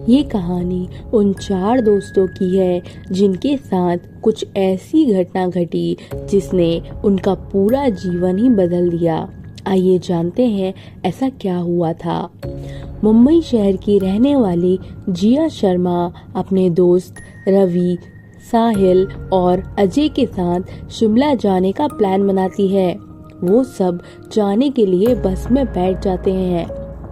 ये कहानी उन 4 दोस्तों की है जिनके साथ कुछ ऐसी घटना घटी जिसने उनका पूरा जीवन ही बदल दिया। आइए जानते हैं ऐसा क्या हुआ था। मुंबई शहर की रहने वाली जिया शर्मा अपने दोस्त रवि, साहिल और अजय के साथ शिमला जाने का प्लान बनाती है। वो सब जाने के लिए बस में बैठ जाते हैं।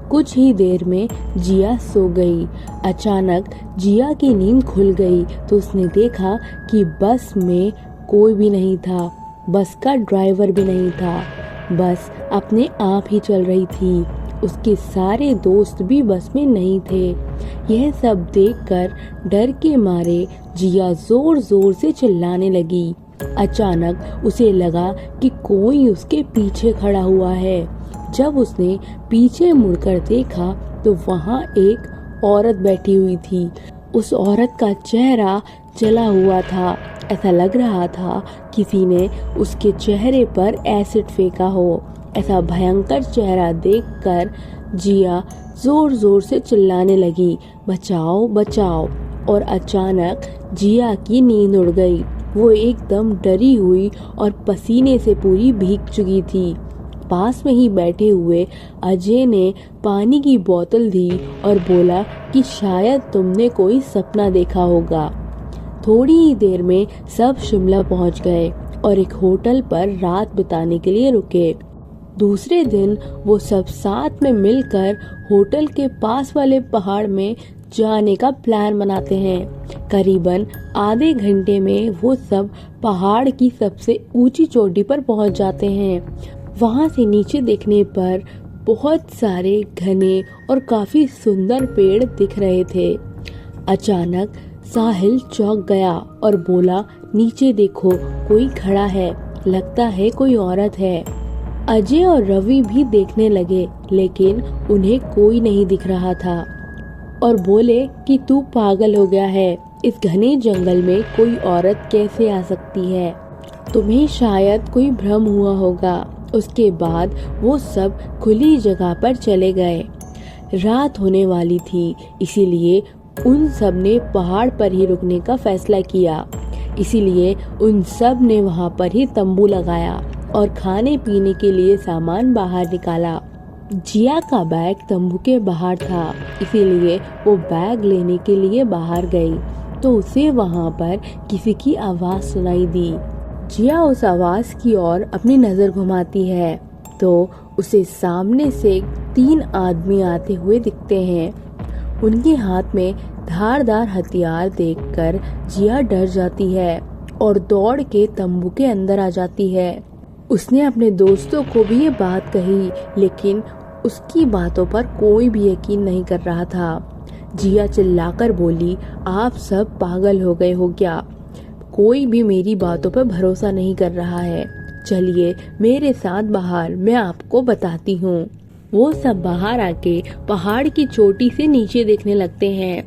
कुछ ही देर में जिया सो गई। अचानक जिया की नींद खुल गई तो उसने देखा कि बस में कोई भी नहीं था। बस का ड्राइवर भी नहीं था। बस अपने आप ही चल रही थी। उसके सारे दोस्त भी बस में नहीं थे। यह सब देखकर डर के मारे जिया जोर जोर से चिल्लाने लगी। अचानक उसे लगा कि कोई उसके पीछे खड़ा हुआ है। जब उसने पीछे मुड़कर देखा तो वहाँ एक औरत बैठी हुई थी। उस औरत का चेहरा जला हुआ था। ऐसा लग रहा था किसी ने उसके चेहरे पर एसिड फेंका हो। ऐसा भयंकर चेहरा देखकर जिया जोर जोर से चिल्लाने लगी, बचाओ बचाओ। और अचानक जिया की नींद उड़ गई। वो एकदम डरी हुई और पसीने से पूरी भीग चुकी थी। पास में ही बैठे हुए अजय ने पानी की बोतल दी और बोला कि शायद तुमने कोई सपना देखा होगा। थोड़ी ही देर में सब शिमला पहुंच गए और एक होटल पर रात बिताने के लिए रुके। दूसरे दिन वो सब साथ में मिलकर होटल के पास वाले पहाड़ में जाने का प्लान बनाते हैं। करीबन आधे घंटे में वो सब पहाड़ की सबसे ऊंची चोटी पर पहुंच जाते हैं। वहां से नीचे देखने पर बहुत सारे घने और काफी सुंदर पेड़ दिख रहे थे। अचानक साहिल चौंक गया और बोला, नीचे देखो, कोई खड़ा है, लगता है कोई औरत है। अजय और रवि भी देखने लगे लेकिन उन्हें कोई नहीं दिख रहा था और बोले कि तू पागल हो गया है, इस घने जंगल में कोई औरत कैसे आ सकती है, तुम्हें शायद कोई भ्रम हुआ होगा। उसके बाद वो सब खुली जगह पर चले गए। रात होने वाली थी, इसीलिए उन सब ने पहाड़ पर ही रुकने का फैसला किया। इसीलिए उन सब ने वहां पर ही तंबू लगाया और खाने पीने के लिए सामान बाहर निकाला। जिया का बैग तंबू के बाहर था, इसीलिए वो बैग लेने के लिए बाहर गई तो उसे वहां पर किसी की आवाज सुनाई दी। जिया उस आवाज की ओर अपनी नजर घुमाती है तो उसे सामने से 3 आदमी आते हुए दिखते हैं। उनके हाथ में धारदार हथियार देखकर जिया डर जाती है और दौड़ के तंबू के अंदर आ जाती है। उसने अपने दोस्तों को भी ये बात कही लेकिन उसकी बातों पर कोई भी यकीन नहीं कर रहा था। जिया चिल्लाकर बोली, आप सब पागल हो गए हो क्या? कोई भी मेरी बातों पर भरोसा नहीं कर रहा है। चलिए मेरे साथ बाहर, मैं आपको बताती हूँ। वो सब बाहर आके पहाड़ की चोटी से नीचे देखने लगते हैं।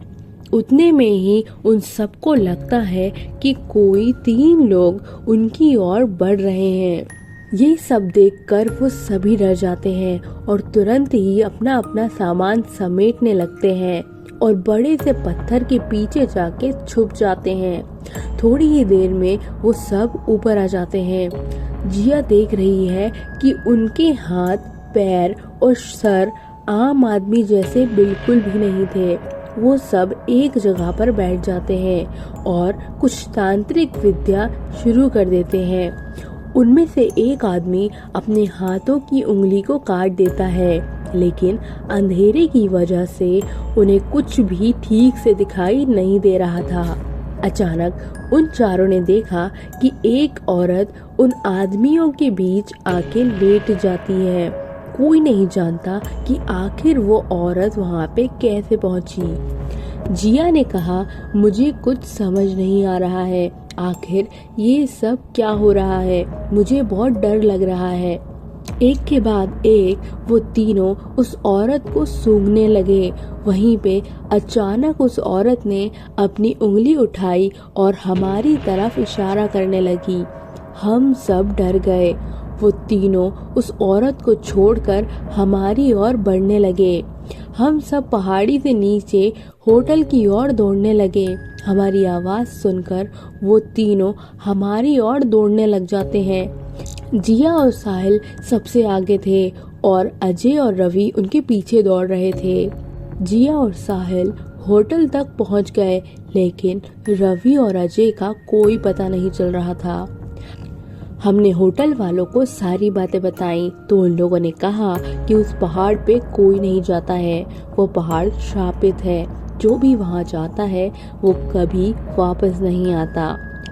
उतने में ही उन सबको लगता है कि कोई 3 लोग उनकी ओर बढ़ रहे हैं। ये सब देखकर वो सभी डर जाते हैं और तुरंत ही अपना अपना सामान समेटने लगते हैं और बड़े से पत्थर के पीछे जाके छुप जाते हैं। थोड़ी ही देर में वो सब ऊपर आ जाते हैं। जिया देख रही है कि उनके हाथ, पैर और सर आम आदमी जैसे बिल्कुल भी नहीं थे। वो सब एक जगह पर बैठ जाते हैं और कुछ तांत्रिक विद्या शुरू कर देते हैं। उनमें से एक आदमी अपने हाथों की उंगली को काट देता है लेकिन अंधेरे की वजह से उन्हें कुछ भी ठीक से दिखाई नहीं दे रहा था। अचानक उन चारों ने देखा कि एक औरत उन आदमियों के बीच आके लेट जाती है। कोई नहीं जानता कि आखिर वो औरत वहां पे कैसे पहुंची। जिया ने कहा, मुझे कुछ समझ नहीं आ रहा है, आखिर ये सब क्या हो रहा है, मुझे बहुत डर लग रहा है। एक के बाद एक वो तीनों उस औरत को सूंघने लगे। वहीं पे अचानक उस औरत ने अपनी उंगली उठाई और हमारी तरफ इशारा करने लगी। हम सब डर गए। वो तीनों उस औरत को छोड़कर हमारी ओर बढ़ने लगे। हम सब पहाड़ी से नीचे होटल की ओर दौड़ने लगे। हमारी आवाज़ सुनकर वो तीनों हमारी ओर दौड़ने लग जाते हैं। जिया और साहिल सबसे आगे थे और अजय और रवि उनके पीछे दौड़ रहे थे। जिया और साहिल होटल तक पहुंच गए, लेकिन रवि और अजय का कोई पता नहीं चल रहा था। हमने होटल वालों को सारी बातें बताई तो उन लोगों ने कहा कि उस पहाड़ पे कोई नहीं जाता है, वो पहाड़ श्रापित है। जो भी वहाँ जाता है वो कभी वापस नहीं आता।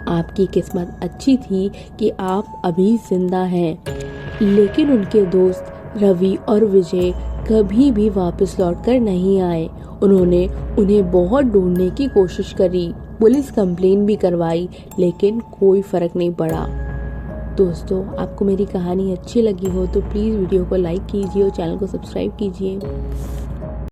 आपकी किस्मत अच्छी थी कि आप अभी जिंदा हैं। लेकिन उनके दोस्त रवि और विजय कभी भी वापस लौटकर नहीं आए। उन्होंने उन्हें बहुत ढूंढने की कोशिश करी, पुलिस कंप्लेन भी करवाई, लेकिन कोई फर्क नहीं पड़ा। दोस्तों, आपको मेरी कहानी अच्छी लगी हो तो प्लीज़ वीडियो को लाइक कीजिए और चैनल को सब्सक्राइब कीजिए।